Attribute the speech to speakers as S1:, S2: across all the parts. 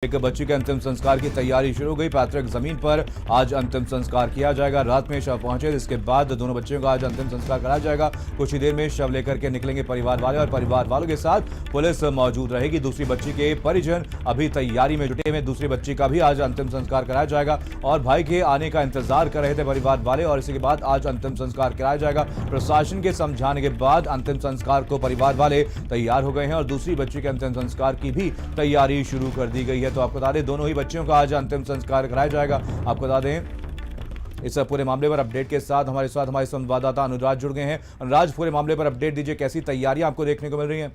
S1: एक बच्ची के अंतिम संस्कार की तैयारी शुरू हो गई। पैतृक जमीन पर आज अंतिम संस्कार किया जाएगा। रात में शव पहुंचे, इसके बाद दोनों बच्चियों का आज अंतिम संस्कार कराया जाएगा। कुछ ही देर में शव लेकर के निकलेंगे परिवार वाले और परिवार वालों के साथ पुलिस मौजूद रहेगी। दूसरी बच्ची के परिजन अभी तैयारी में जुटे हुए। दूसरी बच्ची का भी आज अंतिम संस्कार कराया जाएगा और भाई के आने का इंतजार कर रहे थे परिवार वाले और इसी के बाद आज अंतिम संस्कार कराया जाएगा। प्रशासन के समझाने के बाद अंतिम संस्कार को परिवार वाले तैयार हो गए हैं और दूसरी बच्ची के अंतिम संस्कार की भी तैयारी शुरू कर दी गई है। तो आपको बता दें, दोनों ही बच्चियों का आज अंतिम संस्कार कराया जाएगा। आपको बता दें, इस पूरे मामले पर अपडेट के साथ हमारे संवाददाता अनुराज जुड़ गए हैं। अनुराज, पूरे मामले पर अपडेट दीजिए, कैसी तैयारियां आपको देखने को मिल रही हैं?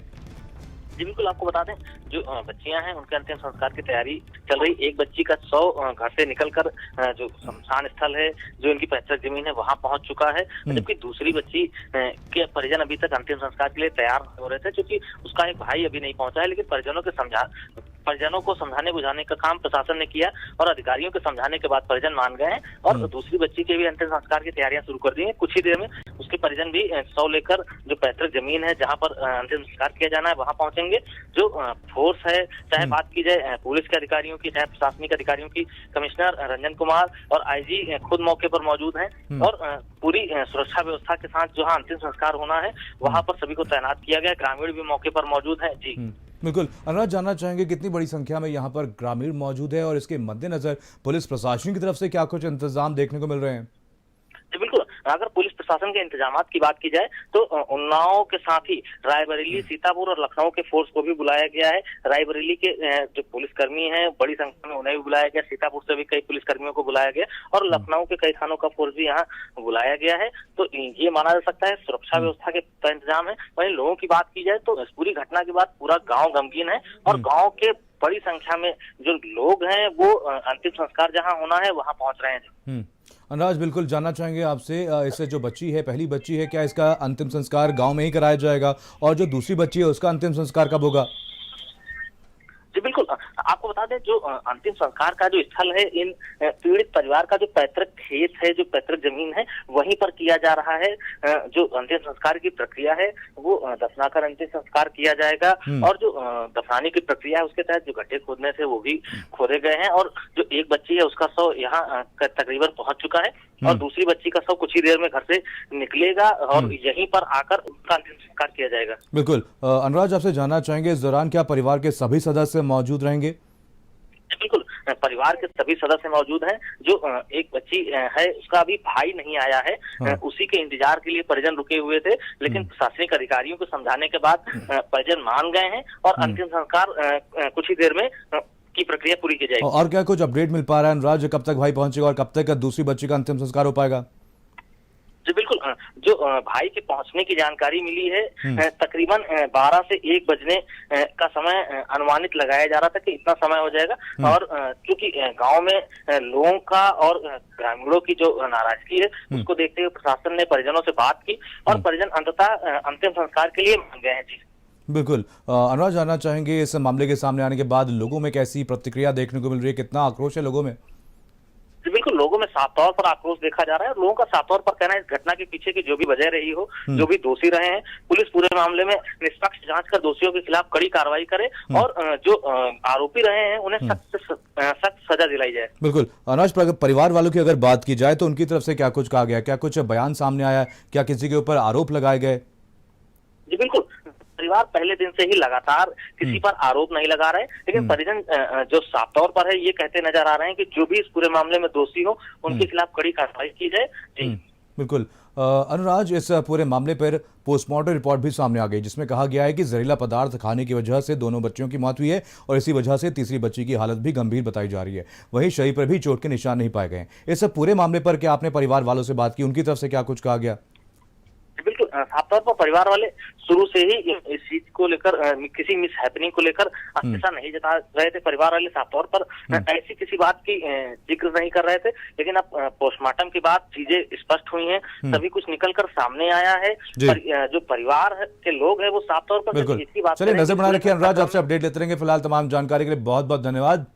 S2: जी बिल्कुल, आपको बता दें, जो बच्चियां हैं उनके अंतिम संस्कार की तैयारी चल रही। एक बच्ची का शव घर से निकलकर जो शमशान स्थल है, जो इनकी पैतृक जमीन है, वहां पहुंच चुका है, जबकि दूसरी बच्ची के परिजन अभी तक अंतिम संस्कार के लिए तैयार हो रहे थे, क्योंकि उसका एक भाई अभी नहीं पहुंचा है। लेकिन परिजनों को समझाने बुझाने का काम प्रशासन ने किया और अधिकारियों के समझाने के बाद परिजन मान गए हैं और दूसरी बच्ची के भी अंतिम संस्कार की तैयारियां शुरू कर दी हैं। कुछ ही देर में उसके परिजन भी शव लेकर जो पैतृक जमीन है, जहां पर अंतिम संस्कार किया जाना है, वहां पहुंचेंगे। जो फोर्स है, चाहे बात की जाए पुलिस के अधिकारियों की, चाहे प्रशासनिक अधिकारियों की, कमिश्नर रंजन कुमार और आईजी खुद मौके पर मौजूद हैं और पूरी सुरक्षा व्यवस्था के साथ जहां अंतिम संस्कार होना है वहां पर सभी को तैनात किया गया। ग्रामीण भी मौके पर मौजूद है। जी
S1: बिल्कुल, अनुराज, जानना चाहेंगे कितनी बड़ी संख्या में यहाँ पर ग्रामीण मौजूद है और इसके मद्देनजर पुलिस प्रशासन की तरफ से क्या कुछ इंतजाम देखने को मिल रहे हैं?
S2: जी बिल्कुल, अगर पुलिस प्रशासन के इंतजामात की बात की जाए तो उन्नाव के साथ ही रायबरेली, सीतापुर और लखनऊ के फोर्स को भी बुलाया गया है। रायबरेली के जो पुलिसकर्मी हैं बड़ी संख्या में, उन्हें भी बुलाया गया। सीतापुर से भी कई पुलिसकर्मियों को बुलाया गया और लखनऊ के कई थानों का फोर्स भी यहाँ बुलाया गया है। तो ये माना जा सकता है सुरक्षा व्यवस्था के इंतजाम है। वहीं लोगों की बात की जाए तो इस पूरी घटना के बाद पूरा गाँव गमगीन है और गाँव के बड़ी संख्या में जो लोग हैं वो अंतिम संस्कार जहाँ होना है वहाँ पहुंच रहे हैं।
S1: अनुराज, बिल्कुल जानना चाहेंगे आपसे, इससे जो बच्ची है, पहली बच्ची है, क्या इसका अंतिम संस्कार गांव में ही कराया जाएगा और जो दूसरी बच्ची है उसका अंतिम संस्कार कब होगा?
S2: जी बिल्कुल, आपको बता दें, जो अंतिम संस्कार का जो स्थल है, इन पीड़ित परिवार का जो पैतृक खेत है, जो पैतृक जमीन है, वहीं पर किया जा रहा है। जो अंतिम संस्कार की प्रक्रिया है वो दफनाकर अंतिम संस्कार किया जाएगा और जो दफनाने की प्रक्रिया है उसके तहत जो गड्ढे खोदने थे वो भी खोदे गए हैं और जो एक बच्ची है उसका शव यहाँ तकरीबन पहुंच चुका है और दूसरी बच्ची का शव कुछ ही देर में घर से निकलेगा और यहीं पर आकर उसका अंतिम संस्कार किया जाएगा।
S1: बिल्कुल, अनुराज, आपसे जानना चाहेंगे, इस दौरान क्या परिवार के सभी सदस्य मौजूद रहेंगे?
S2: बिल्कुल, परिवार के सभी सदस्य मौजूद हैं। जो एक बच्ची है उसका अभी भाई नहीं आया है, उसी के इंतजार के लिए परिजन रुके हुए थे, लेकिन प्रशासनिक अधिकारियों को समझाने के बाद परिजन मान गए हैं और अंतिम संस्कार कुछ ही देर में की प्रक्रिया पूरी की जाएगी।
S1: और क्या कुछ अपडेट मिल पा रहा है अनुराज, कब तक भाई पहुंचेगा और कब तक दूसरी बच्ची का अंतिम संस्कार हो पाएगा?
S2: जी बिल्कुल, जो भाई के पहुंचने की जानकारी मिली है, तकरीबन 12 से 1 बजने का समय अनुमानित लगाया जा रहा था कि इतना समय हो जाएगा और क्योंकि गांव में लोगों का और ग्रामीणों की जो नाराजगी है उसको देखते हुए प्रशासन ने परिजनों से बात की और परिजन अंततः अंतिम संस्कार के लिए मान गए हैं। जी
S1: बिल्कुल, अनुराज, जानना चाहेंगे, इस मामले के सामने आने के बाद लोगों में कैसी प्रतिक्रिया देखने को मिल रही है, कितना आक्रोश है लोगों में?
S2: जी बिल्कुल, लोगों में साफ तौर पर आक्रोश देखा जा रहा है। लोगों का साफ तौर पर कहना है इस घटना के पीछे की जो भी वजह रही हो, जो भी दोषी रहे हैं, पुलिस पूरे मामले में निष्पक्ष जांच कर दोषियों के खिलाफ कड़ी कार्रवाई करे और जो आरोपी रहे हैं उन्हें सख्त सजा दिलाई जाए।
S1: बिल्कुल, अनुराज, परिवार वालों की अगर बात की जाए तो उनकी तरफ से क्या कुछ कहा गया, क्या कुछ बयान सामने आया, क्या किसी के ऊपर आरोप लगाए गए?
S2: जी बिल्कुल, परिवार पहले दिन से ही लगातार किसी पर आरोप नहीं लगा रहे, लेकिन परिजन जो साफ तौर पर है ये कहते नजर आ रहे हैं कि जो भी इस पूरे मामले में दोषी हो उनके खिलाफ कड़ी कार्रवाई की जाए। जी
S1: बिल्कुल, अनुराज, इस पूरे मामले पर पोस्टमार्टम रिपोर्ट भी सामने आ गई जिसमें कहा गया है कि जहरीला पदार्थ खाने की वजह से दोनों बच्चियों की मौत हुई है और इसी वजह से तीसरी बच्ची की हालत भी गंभीर बताई जा रही है। वहीं शरीर पर भी चोट के निशान नहीं पाए गए। इस पूरे मामले पर क्या आपने परिवार वालों से बात की, उनकी तरफ से क्या कुछ कहा गया?
S2: बिल्कुल, साफ तौर पर परिवार वाले शुरू से ही इस चीज को लेकर, किसी मिस हैपनिंग को लेकर ऐसा नहीं जता रहे थे। परिवार वाले साफ तौर पर ऐसी किसी बात की जिक्र नहीं कर रहे थे, लेकिन अब पोस्टमार्टम के बाद चीजें स्पष्ट हुई हैं, सभी कुछ निकलकर सामने आया है। जो परिवार के लोग हैं वो साफ तौर पर इसकी बात।
S1: चलिए, नजर बना रखिए अनुराज, आपसे अपडेट लेते रहेंगे। फिलहाल तमाम जानकारी के लिए बहुत बहुत धन्यवाद।